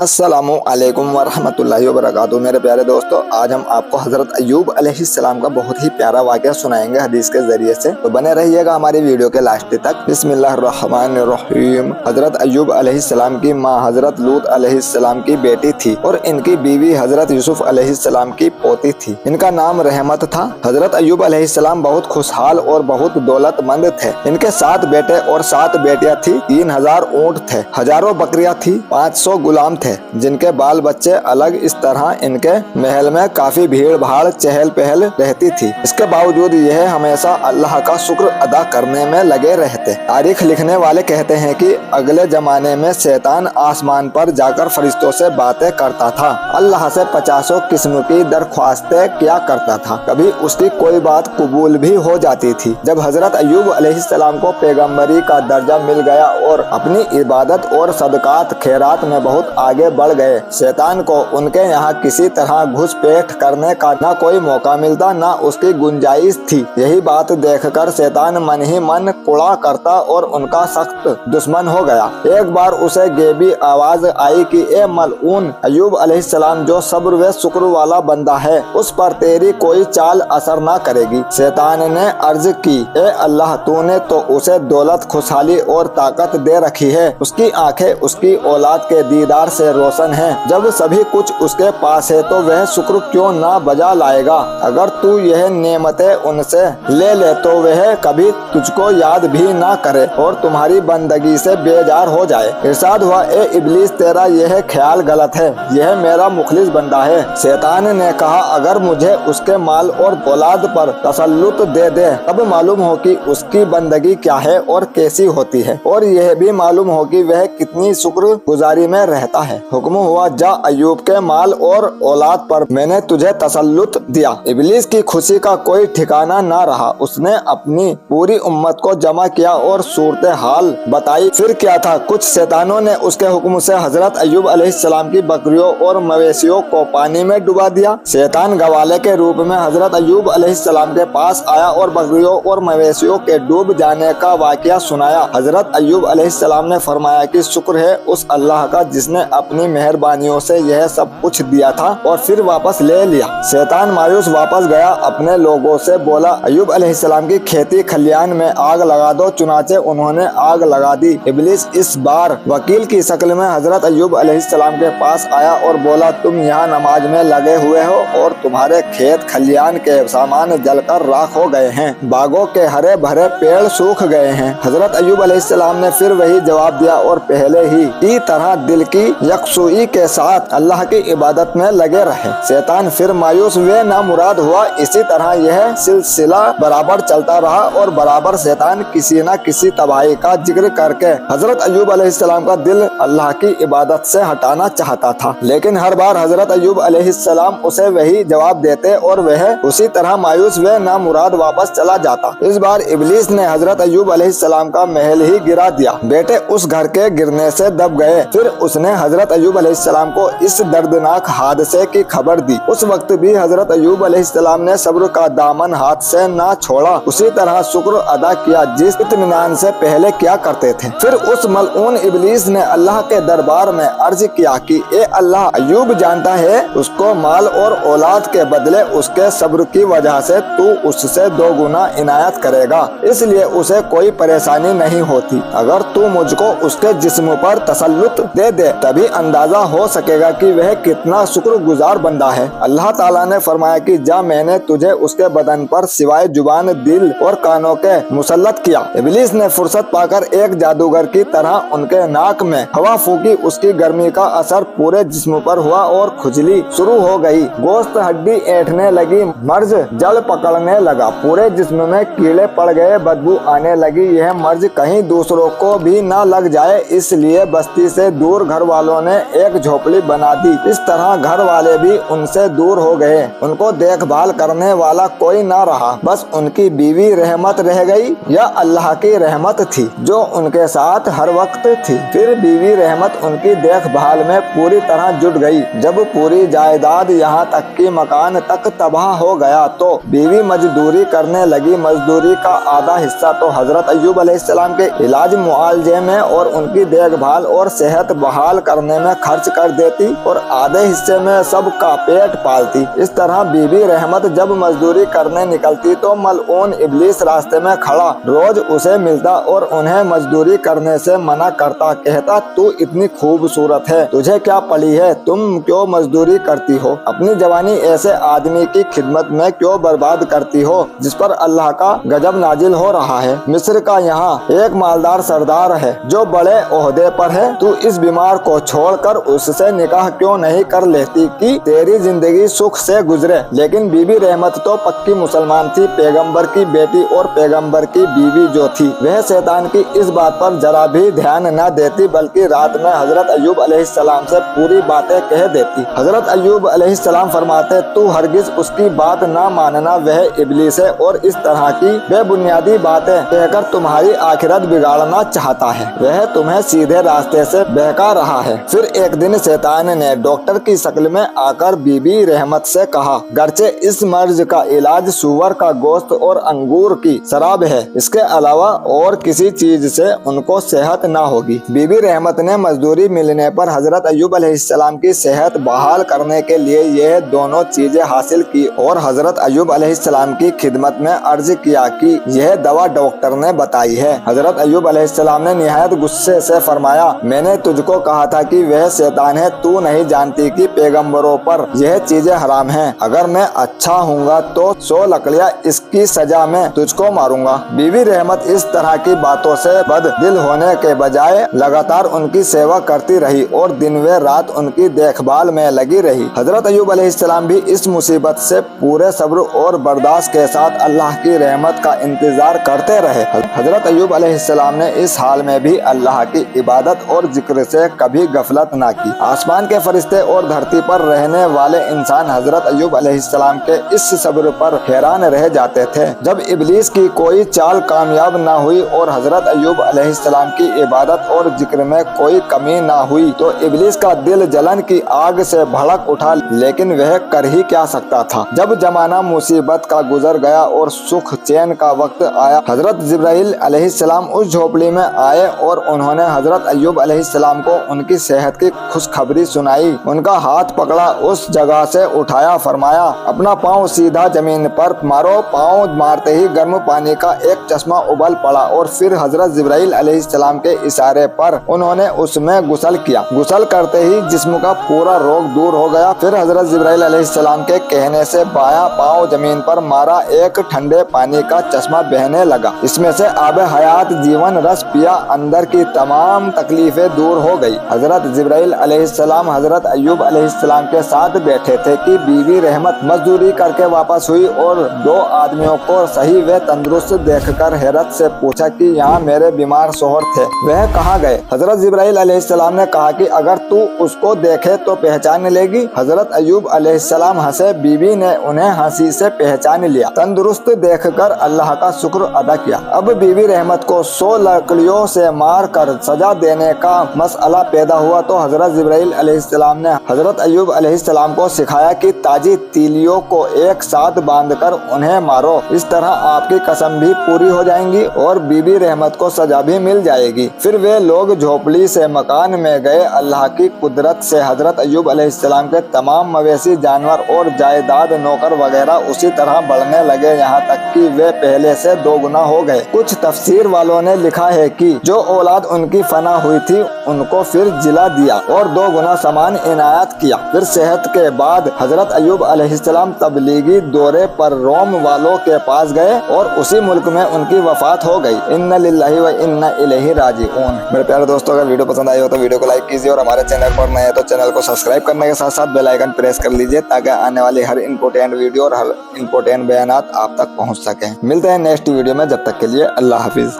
अस्सलामु अलैकुम वरहमतुल्लाहि वबरकातुहू। मेरे प्यारे दोस्तों, आज हम आपको हजरत अय्यूब अलैहिस्सलाम का बहुत ही प्यारा वाक़या सुनाएंगे हदीस के जरिए से। तो बने रहिएगा हमारी वीडियो के लास्ट तक। बिस्मिल्लाहिर्रहमानिर्रहीम। हजरत अय्यूब अलैहिस्सलाम की माँ हजरत लूत अलैहिस्सलाम की बेटी थी और इनकी बीवी हजरत यूसुफ अलैहिस्सलाम की पोती थी। इनका नाम रहमत था। हजरत अय्यूब अलैहिस्सलाम बहुत खुशहाल और बहुत दौलतमंद थे। इनके 7 बेटे और 7 बेटियां थी। 3000 ऊँट थे, हजारों बकरियां थी, 500 गुलाम थे जिनके बाल बच्चे अलग। इस तरह इनके महल में काफी भीड़ भाड़ चहल पहल रहती थी। इसके बावजूद यह हमेशा अल्लाह का शुक्र अदा करने में लगे रहते। तारीख लिखने वाले कहते हैं कि अगले जमाने में शैतान आसमान पर जाकर फरिश्तों से बातें करता था, अल्लाह से 50 किस्म की दरख्वास्तें किया करता था। कभी उसकी कोई बात कबूल भी हो जाती थी। जब हजरत अय्यूब अलैहिस्सलाम को पैगम्बरी का दर्जा मिल गया और अपनी इबादत और सदकात खैरात में बहुत आगे बढ़ गए, शैतान को उनके यहाँ किसी तरह घुसपैठ करने का न कोई मौका मिलता न उसकी गुंजाइश थी। यही बात देखकर शैतान मन ही मन कुड़ा करता और उनका सख्त दुश्मन हो गया। एक बार उसे गैबी आवाज आई कि ए मलऊन अय्यूब अलैहिस्सलाम, जो सब्र व शुक्र वाला बंदा है, उस पर तेरी कोई चाल असर न करेगी। शैतान ने अर्ज की, ए अल्लाह, तूने तो उसे दौलत, खुशहाली और ताकत दे रखी है। उसकी आंखें उसकी औलाद के दीदार से रोशन है। जब सभी कुछ उसके पास है तो वह शुक्र क्यों ना बजा लाएगा। अगर तू यह नेमतें उनसे ले ले तो वह कभी तुझको याद भी ना करे और तुम्हारी बंदगी से बेजार हो जाए। इरशाद हुआ, ए इब्लीस, तेरा यह ख्याल गलत है। यह मेरा मुखलिस बंदा है। शैतान ने कहा, अगर मुझे उसके माल और औलाद पर तसल्लुत दे दे तब मालूम हो कि उसकी बंदगी क्या है और कैसी होती है, और यह भी मालूम हो कि वह कितनी शुक्र गुजारी में रहता है। हुक्म हुआ, जा अय्यूब के माल और औलाद पर मैंने तुझे तसल्लुत दिया। इब्लीस की खुशी का कोई ठिकाना ना रहा। उसने अपनी पूरी उम्मत को जमा किया और सूरत हाल बताई। फिर क्या था, कुछ शैतानों ने उसके हुक्म से हजरत अय्यूब अलैहिस्सलाम की बकरियों और मवेशियों को पानी में डुबा दिया। शैतान गवाले के रूप में हजरत अय्यूब अलैहिस्सलाम के पास आया और बकरियों और मवेशियों के डूब जाने का वाकया सुनाया। हजरत अय्यूब अलैहिस्सलाम ने फरमाया कि शुक्र है उस अल्लाह का जिसने अपनी मेहरबानियों से यह सब कुछ दिया था और फिर वापस ले लिया। शैतान मायूस वापस गया, अपने लोगों से बोला, अय्यूब अलैहिस्सलाम की खेती खलियान में आग लगा दो। चुनाचे उन्होंने आग लगा दी। इब्लीस इस बार वकील की शक्ल में हजरत अय्यूब अलैहिस्सलाम के पास आया और बोला, तुम यहाँ नमाज में लगे हुए हो और तुम्हारे खेत खलियान के सामान जलकर राख हो गए हैं, बागों के हरे भरे पेड़ सूख गए हैं। हजरत अय्यूब अलैहिस्सलाम ने फिर वही जवाब दिया और पहले ही की तरह दिल की यकसुई के साथ अल्लाह की इबादत में लगे रहे। शैतान फिर मायूस व नामुराद हुआ। इसी तरह यह सिलसिला बराबर चलता रहा और बराबर शैतान किसी न किसी तबाही का जिक्र करके हजरत अय्यूब अलैहिस्सलाम का दिल अल्लाह की इबादत से हटाना चाहता था, लेकिन हर बार हजरत अय्यूब अलैहिस्सलाम उसे वही जवाब देते और वह उसी तरह मायूस व नामुराद वापस चला जाता। इस बार इब्लीस ने हजरत अय्यूब अलैहिस्सलाम का महल ही गिरा दिया। बेटे उस घर के गिरने से दब गए। फिर उसने हजरत अय्यूब अलैहिस्सलाम को इस दर्दनाक हादसे की खबर दी। उस वक्त भी हजरत अय्यूब अलैहिस्सलाम ने सब्र का दामन हाथ से ना छोड़ा। उसी तरह शुक्र अदा किया जिस इत्मीनान से पहले क्या करते थे। फिर उस मलऊन इब्लीस ने अल्लाह के दरबार में अर्ज किया कि ए अल्लाह, अय्यूब जानता है उसको माल और औलाद के बदले उसके सब्र की वजह से तू उससे 2 गुना इनायत करेगा, इसलिए उसे कोई परेशानी नहीं होती। अगर तू मुझको उसके जिस्म पर तसल्लुत दे दे तभी अंदाजा हो सकेगा कि वह कितना शुक्रगुजार बंदा है। अल्लाह ताला ने फरमाया कि जा, मैंने तुझे उसके बदन पर सिवाय जुबान, दिल और कानों के मुसल्लत किया। इब्लीस ने फुर्सत पाकर एक जादूगर की तरह उनके नाक में हवा फूकी। उसकी गर्मी का असर पूरे जिस्म पर हुआ और खुजली शुरू हो गई। गोश्त हड्डी ऐंठने लगी, मर्ज जल पकड़ने लगा, पूरे जिस्म में कीड़े पड़ गए, बदबू आने लगी। यह मर्ज कहीं दूसरों को भी न लग जाए इसलिए बस्ती से दूर घर वालों ने एक झोपड़ी बना दी। इस तरह घर वाले भी उनसे दूर हो गए। उनको देखभाल करने वाला कोई ना रहा। बस उनकी बीवी रहमत रह गई। यह अल्लाह की रहमत थी जो उनके साथ हर वक्त थी। फिर बीवी रहमत उनकी देखभाल में पूरी तरह जुट गई। जब पूरी जायदाद यहाँ तक कि मकान तक तबाह हो गया तो बीवी मजदूरी करने लगी। मजदूरी का आधा हिस्सा तो हजरत अय्यूब अलैहिस्सलाम के इलाज मुआवजे में और उनकी देखभाल और सेहत बहाल करने करने में खर्च कर देती और आधे हिस्से में सबका पेट पालती। इस तरह बीबी रहमत जब मजदूरी करने निकलती तो मलऊन इब्लीस रास्ते में खड़ा रोज उसे मिलता और उन्हें मजदूरी करने से मना करता, कहता तू इतनी खूबसूरत है, तुझे क्या पड़ी है, तुम क्यों मजदूरी करती हो, अपनी जवानी ऐसे आदमी की खिदमत में क्यों बर्बाद करती हो जिस पर अल्लाह का गजब नाजिल हो रहा है। मिस्र का यहाँ एक मालदार सरदार है जो बड़े ओहदे पर है, तू इस बीमार को छोड़कर उससे निकाह क्यों नहीं कर लेती कि तेरी जिंदगी सुख से गुजरे। लेकिन बीबी रहमत तो पक्की मुसलमान थी, पैगंबर की बेटी और पैगंबर की बीवी जो थी वह शैतान की इस बात पर जरा भी ध्यान न देती, बल्कि रात में हजरत अय्यूब अलैहिस्सलाम से पूरी बातें कह देती। हजरत अय्यूब अलैहिस्सलाम फरमाते तू हरगिज उसकी बात न मानना, वह इब्लीस है और इस तरह की बेबुनियादी बातें कहकर तुम्हारी आखिरत बिगाड़ना चाहता है, वह तुम्हें सीधे रास्ते से बहका रहा है। फिर एक दिन शैतान ने डॉक्टर की शक्ल में आकर बीबी रहमत से कहा, गर्चे इस मर्ज का इलाज सूअर का गोश्त और अंगूर की शराब है, इसके अलावा और किसी चीज से उनको सेहत ना होगी। बीबी रहमत ने मजदूरी मिलने पर हजरत अय्यूब अलैहिस्सलाम की सेहत बहाल करने के लिए यह दोनों चीजें हासिल की और हजरत अय्यूब अलैहिस्सलाम की खिदमत में अर्ज किया कि यह दवा डॉक्टर ने बताई है। हजरत अय्यूब अलैहिस्सलाम ने निहायत गुस्से से फरमाया, मैंने तुझको कहा था कि वह शैतान है, तू नहीं जानती कि पैगंबरों पर यह चीजें हराम हैं। अगर मैं अच्छा हूँगा तो 100 लकड़ियाँ इसकी सजा में तुझको मारूंगा। बीबी रहमत इस तरह की बातों से बददिल होने के बजाय लगातार उनकी सेवा करती रही और दिन व रात उनकी देखभाल में लगी रही। हजरत अय्यूब अलैहिस्सलाम भी इस मुसीबत से पूरे सब्र और बर्दाश्त के साथ अल्लाह की रहमत का इंतजार करते रहे। हजरत अय्यूब अलैहिस्सलाम ने इस हाल में भी अल्लाह की इबादत और जिक्र से कभी गफलत ना की। आसमान के फरिश्ते और धरती पर रहने वाले इंसान हजरत अय्यूब अलैहिस्सलाम के इस सब्र पर हैरान रह जाते थे। जब इब्लीस की कोई चाल कामयाब ना हुई और हजरत अय्यूब अलैहिस्सलाम की इबादत और जिक्र में कोई कमी ना हुई तो इब्लीस का दिल जलन की आग से भड़क उठा, लेकिन वह कर ही क्या सकता था। जब जमाना मुसीबत का गुजर गया और सुख चैन का वक्त आया, हजरत जिब्राइल अलैहिस्सलाम उस झोपड़ी में आए और उन्होंने हजरत अय्यूब अलैहिस्सलाम को उनकी सेहत की खुशखबरी सुनाई। उनका हाथ पकड़ा, उस जगह से उठाया, फरमाया अपना पाँव सीधा जमीन पर मारो। पाँव मारते ही गर्म पानी का एक चश्मा उबल पड़ा और फिर हजरत जिब्राइल अलैहिस्सलाम के इशारे पर उन्होंने उसमें गुसल किया। गुसल करते ही जिस्म का पूरा रोग दूर हो गया। फिर हजरत जिब्राइल अलैहिस्सलाम के कहने से बायां पाँव जमीन पर मारा, एक ठंडे पानी का चश्मा बहने लगा। इसमें से आब हयात जीवन रस पिया, अंदर की तमाम तकलीफें दूर हो गई। हजरत जिब्राइल अलैहिस्सलाम हजरत अय्यूब अलैहिस्सलाम के साथ बैठे थे कि बीवी रहमत मजदूरी करके वापस हुई और 2 आदमियों को सही व तंदुरुस्त देखकर हैरत से पूछा कि यहाँ मेरे बीमार शोहर थे, वह कहाँ गए। हजरत जिब्राइल अलैहिस्सलाम ने कहा कि अगर तू उसको देखे तो पहचान लेगी। हजरत अय्यूब अलैहिस्सलाम हंसे। बीवी ने उन्हें हंसी से पहचान लिया। तंदुरुस्त देखकर अल्लाह का शुक्र अदा किया। अब बीवी रहमत को 100 लकड़ियों से मार कर सजा देने का मसला पैदा हुआ तो हजरत जिब्राइल अलैहिस्सलाम ने हजरत अय्यूब अलैहिस्सलाम को सिखाया कि ताजी तीलियों को एक साथ बांधकर उन्हें मारो, इस तरह आपकी कसम भी पूरी हो जाएंगी और बीबी रहमत को सजा भी मिल जाएगी। फिर वे लोग झोपड़ी से मकान में गए। अल्लाह की कुदरत से हजरत अय्यूब अलैहिस्सलाम के तमाम मवेशी जानवर और जायदाद नौकर वगैरह उसी तरह बढ़ने लगे, यहाँ तक कि वे पहले से 2 गुना हो गए। कुछ तफसीर वालों ने लिखा है कि जो औलाद उनकी फना हुई थी उनको फिर जिला दिया और 2 गुना सामान इनायत किया। फिर सेहत के बाद हजरत अय्यूब अलैहिस्सलाम तबलीगी दौरे पर रोम वालों के पास गए और उसी मुल्क में उनकी वफात हो गई। इन्ना लिल्लाहि व इन्ना इलैहि राजिऊन। मेरे प्यारे दोस्तों, अगर वीडियो पसंद आई हो तो वीडियो को लाइक कीजिए और हमारे चैनल पर नए हैं तो चैनल को सब्सक्राइब करने के साथ साथ बेल आइकन प्रेस कर लीजिए ताकि आने वाली हर इंपोर्टेंट वीडियो और हर इंपोर्टेंट बयानात आप तक पहुंच सके। मिलते हैं नेक्स्ट वीडियो में, जब तक के लिए अल्लाह हाफिज।